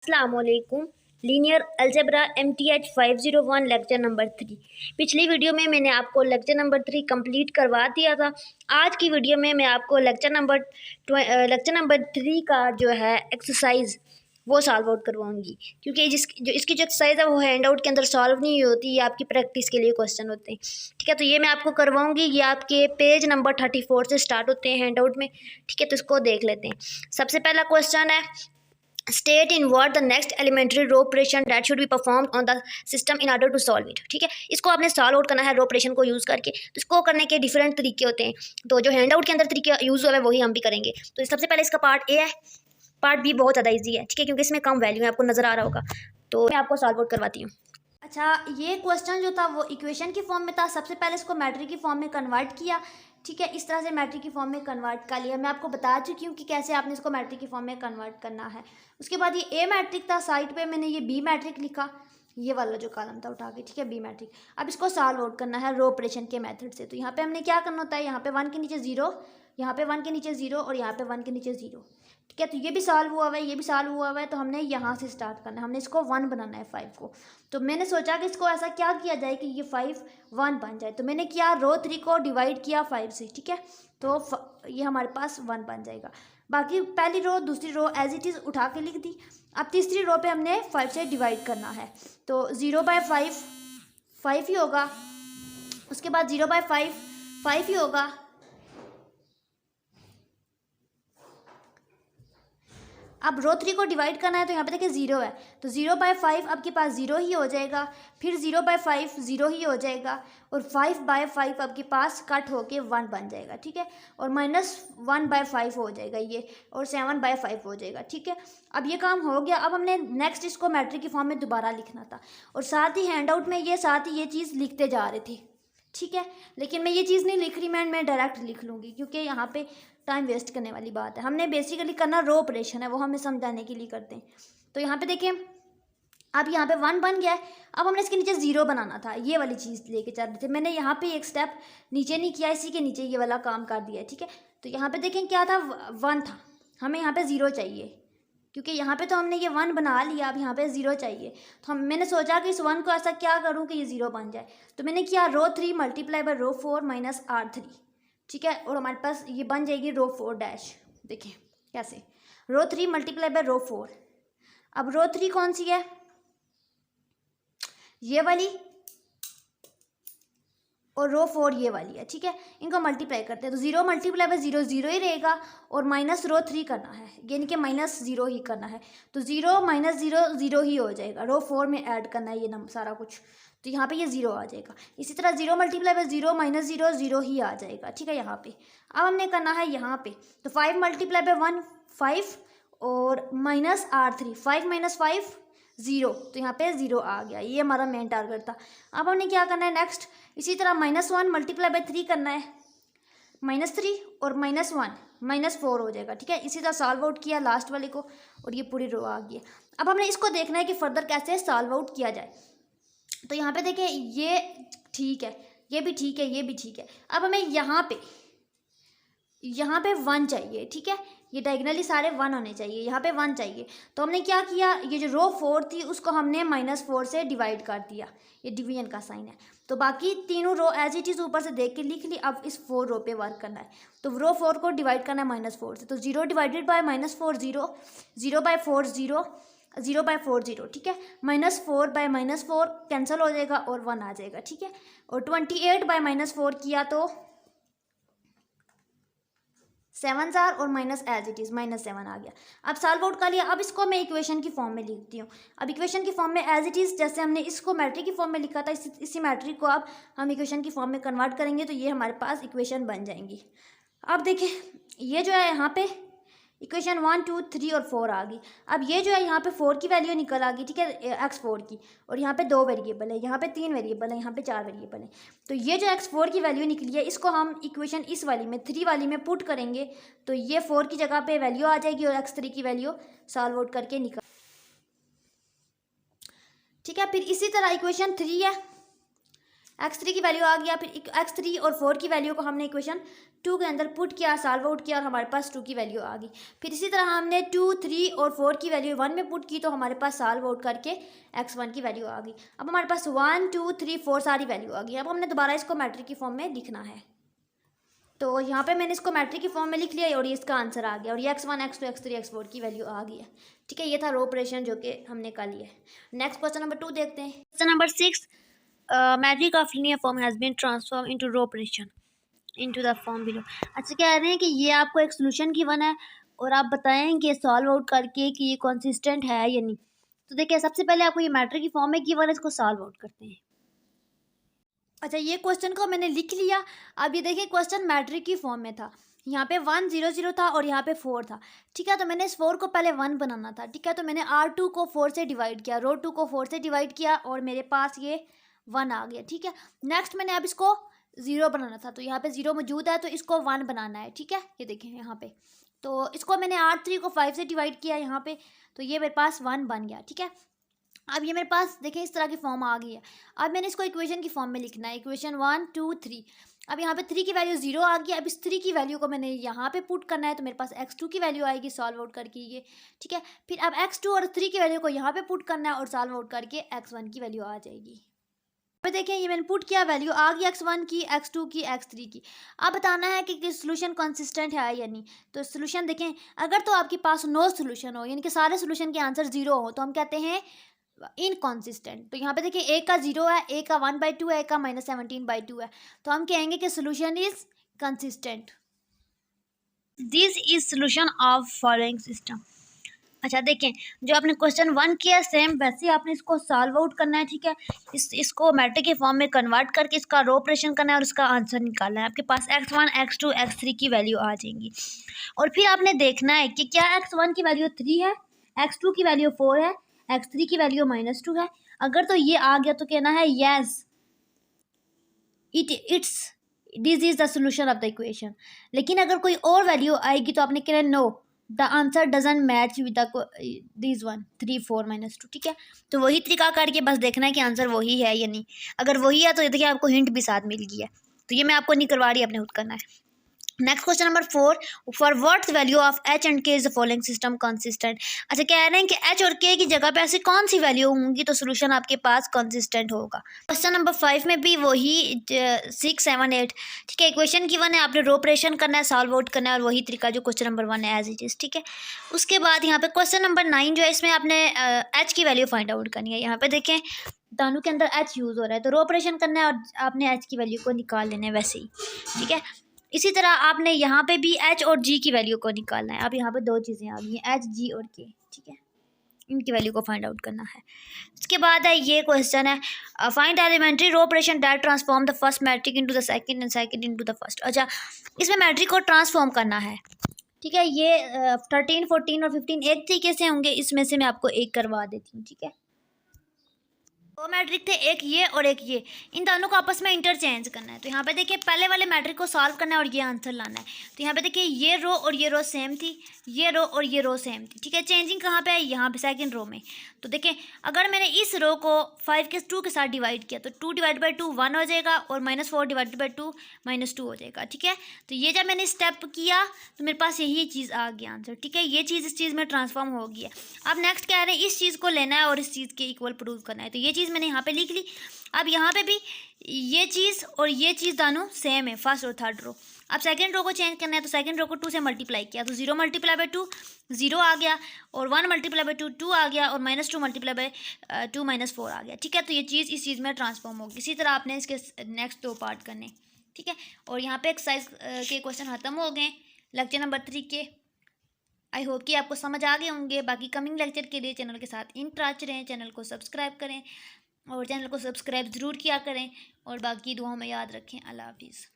अस्सलामुअलैकुम। Linear algebra MTH 501 lecture number 3। पिछली video में मैंने आपको लेक्चर नंबर 3 कंप्लीट करवा दिया था। आज की वीडियो में मैं आपको लेक्चर नंबर 3 का जो है एक्सरसाइज वो सॉल्व आउट करवाऊंगी, क्योंकि इसकी जो एक्सरसाइज है वो हैंड आउट के अंदर सॉल्व नहीं होती, ये आपकी प्रैक्टिस के लिए क्वेश्चन होते हैं। ठीक है, तो ये मैं आपको करवाऊंगी। ये आपके पेज नंबर 34 से स्टार्ट होते हैं हैंड आउट में। ठीक है, तो इसको देख लेते हैं। सबसे पहला क्वेश्चन है, state in word the next elementary row operation that should be performed on the system in order to solve it. ठीक है, इसको आपने सॉल्व आउट करना है रो ऑपरेशन को यूज़ करके। तो इसको करने के डिफरेंट तरीके होते हैं, तो जो हैंड आउट के अंदर तरीके यूज़ हुआ है वही हम भी करेंगे। तो सबसे पहले इसका पार्ट ए है, पार्ट बी बहुत ज़्यादा ईजी है। ठीक है, क्योंकि इसमें कम वैल्यू है, आपको नज़र आ रहा होगा। तो मैं आपको सॉल्व आउट करवाती हूँ। अच्छा, ये क्वेश्चन जो था वो इक्वेशन की फॉर्म में था। सबसे पहले इसको मैट्रिक की फॉर्म में कन्वर्ट किया। ठीक है, इस तरह से मैट्रिक की फॉर्म में कन्वर्ट कर लिया। मैं आपको बता चुकी हूँ कि कैसे आपने इसको मैट्रिक की फॉर्म में कन्वर्ट करना है। उसके बाद ये ए मैट्रिक था, साइड पे मैंने ये बी मैट्रिक लिखा, ये वाला जो कॉलम था उठा के। ठीक है, बी मैट्रिक। अब इसको सॉल्व आउट करना है रो ऑपरेशन के मेथड से। तो यहाँ पे हमने क्या करना होता है, यहाँ पे 1 के नीचे 0, यहाँ पे 1 के नीचे 0 और यहाँ पे 1 के नीचे 0। ठीक है, तो ये भी सॉल्व हुआ हुआ है, ये भी सॉल्व हुआ हुआ है। तो हमने यहाँ से स्टार्ट करना है, हमने इसको 1 बनाना है 5 को। तो मैंने सोचा कि इसको ऐसा क्या किया जाए कि ये 5 1 बन जाए। तो मैंने किया, रो 3 को डिवाइड किया 5 से। ठीक है, तो ये हमारे पास 1 बन जाएगा। बाकी पहली रो दूसरी रो एज इट इज़ उठा के लिख दी। अब तीसरी रो पे हमने 5 से डिवाइड करना है। तो 0/5 5 ही होगा। उसके बाद 0/5 5 ही होगा। अब रो 3 को डिवाइड करना है, तो यहाँ पे देखिए 0 है, तो 0/5 आपके पास 0 ही हो जाएगा। फिर 0/5 0 ही हो जाएगा, और 5/5 आपके पास कट होके 1 बन जाएगा। ठीक है, और -1/5 हो जाएगा ये, और 7/5 हो जाएगा। ठीक है, अब ये काम हो गया। अब हमने नेक्स्ट इसको मैट्रिक की फॉर्म में दोबारा लिखना था, और साथ ही हैंड आउट में ये चीज़ लिखते जा रहे थे। ठीक है, लेकिन मैं ये चीज़ नहीं लिख रही, मैं डायरेक्ट लिख लूँगी, क्योंकि यहाँ पे टाइम वेस्ट करने वाली बात है। हमने बेसिकली करना रो ऑपरेशन है, वो हमें समझाने के लिए करते हैं। तो यहाँ पे देखिए, अब यहाँ पे 1 बन गया है। अब हमने इसके नीचे 0 बनाना था, ये वाली चीज़ लेके चल रहे थे। मैंने यहाँ पे एक स्टेप नीचे नहीं किया, इसी के नीचे ये वाला काम कर दिया है। ठीक है, तो यहाँ पे देखें क्या था, 1 था, हमें यहाँ पे 0 चाहिए, क्योंकि यहाँ पे तो हमने ये 1 बना मैंने यहाँ पे 0 चाहिए। तो मैंने सोचा कि इस 1 को ऐसा क्या करूँ कि ये 0 बन जाए। तो मैंने किया row 3 multiply by row 4 minus R3। ठीक है, और हमारे पास ये बन जाएगी रो 4 डैश। देखिए कैसे, रो 3 मल्टीप्लाई बाय रो 4। अब रो 3 कौन सी है, ये वाली, और रो 4 ये वाली है। ठीक है, इनको मल्टीप्लाई करते हैं, तो 0 मल्टीप्लाई बाय 0 0 ही रहेगा, और माइनस रो 3 करना है, यानी कि -0 ही करना है। तो 0 -0 0 ही हो जाएगा। रो 4 में ऐड करना है ये सारा कुछ, तो यहाँ पे ये 0 आ जाएगा। इसी तरह 0 मल्टीप्लाई बाय 0 -0 0 ही आ जाएगा। ठीक है, यहाँ पे अब हमने करना है यहाँ पे, तो 5 मल्टीप्लाई बाय 1 5, और -R3 5 - 5 0, तो यहाँ पे 0 आ गया। ये हमारा मेन टारगेट था। अब हमने क्या करना है नेक्स्ट, इसी तरह -1 मल्टीप्लाई बाय 3 करना है, -3 और -1 -4 हो जाएगा। ठीक है, इसी तरह सॉल्व आउट किया लास्ट वाले को, और ये पूरी रो आ गई। अब हमने इसको देखना है कि फर्दर कैसे सॉल्व आउट किया जाए। तो यहाँ पे देखिए, ये ठीक है, ये भी ठीक है, ये भी ठीक है। अब हमें यहाँ पे 1 चाहिए। ठीक है, ये डायगनली सारे 1 होने चाहिए, यहाँ पे 1 चाहिए। तो हमने क्या किया, ये जो रो 4 थी उसको हमने -4 से डिवाइड कर दिया, ये डिवीजन का साइन है। तो बाकी तीनों रो एज इट इज़ ऊपर से देख के लिख ली। अब इस 4 रो पे वर्क करना है, तो रो 4 को डिवाइड करना है -4 से। तो 0 डिवाइडेड बाय -4 0, 0/4 0, 0/4 0। ठीक है, -4/-4 कैंसिल हो जाएगा और 1 आ जाएगा। ठीक है, और 28/-4 किया तो 7 और माइनस एज इट इज़ -7 आ गया। अब सॉल्व आउट कर लिया। अब इसको मैं इक्वेशन की फॉर्म में लिखती हूँ। अब इक्वेशन की फॉर्म में एज इट इज़, जैसे हमने इसको मैट्रिक की फॉर्म में लिखा था, इसी मैट्रिक को अब हम इक्वेशन की फॉर्म में कन्वर्ट करेंगे, तो ये हमारे पास इक्वेशन बन जाएंगी। अब देखिए, ये जो है यहाँ पे इक्वेशन 1 2 3 और 4 आ गई। अब ये जो है यहाँ पे 4 की वैल्यू निकल आ गई। ठीक है, x4 की, और यहाँ पे 2 वेरिएबल है, यहाँ पे 3 वेरिएबल है, यहाँ पे 4 वेरिएबल है। तो ये जो x4 की वैल्यू निकली है, इसको हम इक्वेशन इस वाली में 3 वाली में पुट करेंगे, तो ये 4 की जगह पे वैल्यू आ जाएगी, और x3 की वैल्यू सॉल्व आउट करके निकल। ठीक है, फिर इसी तरह इक्वेशन 3 है, x3 की वैल्यू आ गया, फिर x3 और 4 की वैल्यू को हमने इक्वेशन 2 के अंदर पुट किया, सॉल्व आउट किया और हमारे पास 2 की वैल्यू आ गई। फिर इसी तरह हमने 2, 3 और 4 की वैल्यू 1 में पुट की तो हमारे पास सॉल्व आउट करके x1 की वैल्यू आ गई। अब हमारे पास 1, 2, 3, 4 सारी वैल्यू आ गई। अब हमने दोबारा इसको मैट्रिक्स की फॉर्म में लिखना है। तो यहाँ पे मैंने इसको मैट्रिक्स की फॉर्म में लिख लिया और ये इसका आंसर आ गया और ये x1, x2, x3, x4 की वैल्यू आ गई है। ठीक है, ये था रो ऑपरेशन जो कि हमने कर लिया है। नेक्स्ट क्वेश्चन नंबर 2 देखते हैं। Question number 6, matrix of linear form has been transform into row operation into the form below. अच्छा, कह रहे हैं कि ये आपको एक सोल्यूशन गिवन है और आप बताएं कि सॉल्व आउट करके कि ये कंसिस्टेंट है या नहीं। तो देखिए, सबसे पहले आपको ये मैट्रिक्स की फॉर्म में गिवन है, इसको सॉल्व आउट करते हैं। अच्छा, ये क्वेश्चन को मैंने लिख लिया। अब ये देखिए, क्वेश्चन मैट्रिक्स की फॉर्म में था। यहाँ पे 1 0 0 था और यहाँ पे 4 था। ठीक है, तो मैंने इस 4 को पहले 1 बनाना था। ठीक है, तो मैंने R2 को 4 से डिवाइड किया, रो 2 को 4 से डिवाइड किया और मेरे पास ये 1 आ गया। ठीक है, नेक्स्ट मैंने अब इसको 0 बनाना था, तो यहाँ पे 0 मौजूद है तो इसको 1 बनाना है। ठीक है, ये देखिए यहाँ पे, तो इसको मैंने R3 को 5 से डिवाइड किया यहाँ पे, तो ये मेरे पास 1 बन गया। ठीक है, अब ये मेरे पास देखें इस तरह की फॉर्म आ गई है। अब मैंने इसको इक्वेशन की फॉर्म में लिखना है, इक्वेशन 1 2 3। अब यहाँ पे 3 की वैल्यू 0 आ गई। अब इस 3 की वैल्यू को मैंने यहाँ पे पुट करना है, तो मेरे पास x2 की वैल्यू आएगी सॉल्व आउट करके ये। ठीक है, फिर अब x2 और 3 की वैल्यू को यहाँ पे पुट करना है और सॉल्व आउट करके x1 की वैल्यू आ जाएगी। अब देखिए, ये मैंने पुट किया, वैल्यू आ गई x1 की, x2 की, x3 की। अब बताना है कि सोल्यूशन कंसिस्टेंट है या नहीं। तो सोल्यूशन देखें, अगर तो आपके पास नो सोल्यूशन हो, यानी कि सारे सोल्यूशन के आंसर 0 हो, तो हम कहते हैं इनकॉन्सिस्टेंट। तो यहाँ पे देखिए, एक का 0 है, एक का 1/2 है, एक का -17/2 है, तो हम कहेंगे कि solution is consistent. This is solution of following system. अच्छा देखें, जो आपने क्वेश्चन 1 किया सेम वैसे ही आपने इसको सॉल्व आउट करना है। ठीक है, इसको मैट्रिक्स के फॉर्म में कन्वर्ट करके इसका रो ऑपरेशन करना है और उसका आंसर निकालना है। आपके पास x1, x2, x3 की वैल्यू आ जाएंगी और फिर आपने देखना है कि क्या x1 की वैल्यू 3 है, x2 की वैल्यू 4 है, x3 की वैल्यू -2 है। अगर तो ये आ गया तो कहना है yes it's this is the solution of the equation. लेकिन अगर कोई और वैल्यू आएगी तो आपने कहना know the answer doesn't match with this one 3 4 -2। ठीक है, तो वही तरीका करके बस देखना है कि आंसर वही है या नहीं। अगर वही है तो देखिए आपको हिंट भी साथ मिल गई है, तो ये मैं आपको नहीं करवा रही, अपने खुद करना है। Next question number 4, for what value of h and k is the following system consistent. अच्छा, कह रहे हैं कि h और k की जगह पे ऐसी कौन सी वैल्यू होंगी तो सोल्यूशन आपके पास कंसिस्टेंट होगा। क्वेश्चन नंबर 5 में भी वही 6 7 8। ठीक है, इक्वेशन गिवन है, आपने रो ऑपरेशन करना है, सॉल्व आउट करना है और वही तरीका जो क्वेश्चन नंबर 1 है एज इट इज। ठीक है, उसके बाद यहाँ पे क्वेश्चन नंबर 9 जो है, इसमें आपने h की वैल्यू फाइंड आउट करनी है। यहाँ पे देखें, दानों के अंदर h यूज़ हो रहा है, तो रो ऑपरेशन करना है और आपने h की वैल्यू को निकाल लेना है वैसे ही। ठीक है, इसी तरह आपने यहाँ पे भी h और g की वैल्यू को निकालना है। अब यहाँ पे 2 चीज़ें आ गई हैं, h, g और k। ठीक है, इनकी वैल्यू को फाइंड आउट करना है। उसके बाद है ये क्वेश्चन है, find elementary row operation that transform the first matrix into the second and second into the first. अच्छा, इसमें मैट्रिक को ट्रांसफॉर्म करना है। ठीक है, ये 13 14 और 15 एक तरीके से होंगे, इसमें से मैं आपको एक करवा देती हूँ। ठीक है, दो मैट्रिक थे, एक ये और एक ये, इन दोनों को आपस में इंटरचेंज करना है। तो यहाँ पे देखिए, पहले वाले मैट्रिक को सॉल्व करना है और ये आंसर लाना है। तो यहाँ पे देखिए, ये रो और ये रो सेम थी, ये रो और ये रो सेम थी। ठीक है, चेंजिंग कहाँ पे है, यहाँ पे सेकंड रो में। तो देखिए, अगर मैंने इस रो को 5 के 2 के साथ डिवाइड किया तो 2 / 2 1 हो जाएगा और -4 / 2 -2 हो जाएगा। ठीक है, तो ये जब मैंने स्टेप किया तो मेरे पास यही चीज़ आ गई आंसर। ठीक है, ये चीज़ इस चीज़ में ट्रांसफॉर्म हो गई है। अब नेक्स्ट कह रहे हैं इस चीज़ को लेना है और इस चीज़ के इक्वल प्रूव करना है, तो ये चीज़ मैंने यहाँ पे लिख ली। अब यहाँ पे भी ये चीज़ और ये चीज़ दोनों सेम है, फर्स्ट और थर्ड रो। अब सेकंड रो को चेंज करना है, तो सेकंड रो को 2 से मल्टीप्लाई किया तो 0 × 2 0 आ गया और 1 × 2 2 आ गया और -2 × 2 -4 आ गया। ठीक है, तो ये चीज़ इस चीज़ में ट्रांसफॉर्म होगी। इसी तरह आपने इसके नेक्स्ट 2 पार्ट करने। ठीक है, और यहाँ पे एक्सरसाइज के क्वेश्चन ख़त्म हो गए लेक्चर नंबर 3 के। आई होप कि आपको समझ आ गए होंगे। बाकी कमिंग लेक्चर के लिए चैनल के साथ इन टच रहें, चैनल को सब्सक्राइब करें और चैनल को सब्सक्राइब ज़रूर किया करें और बाकी दुआओं में याद रखें। अल्लाह हाफिज़।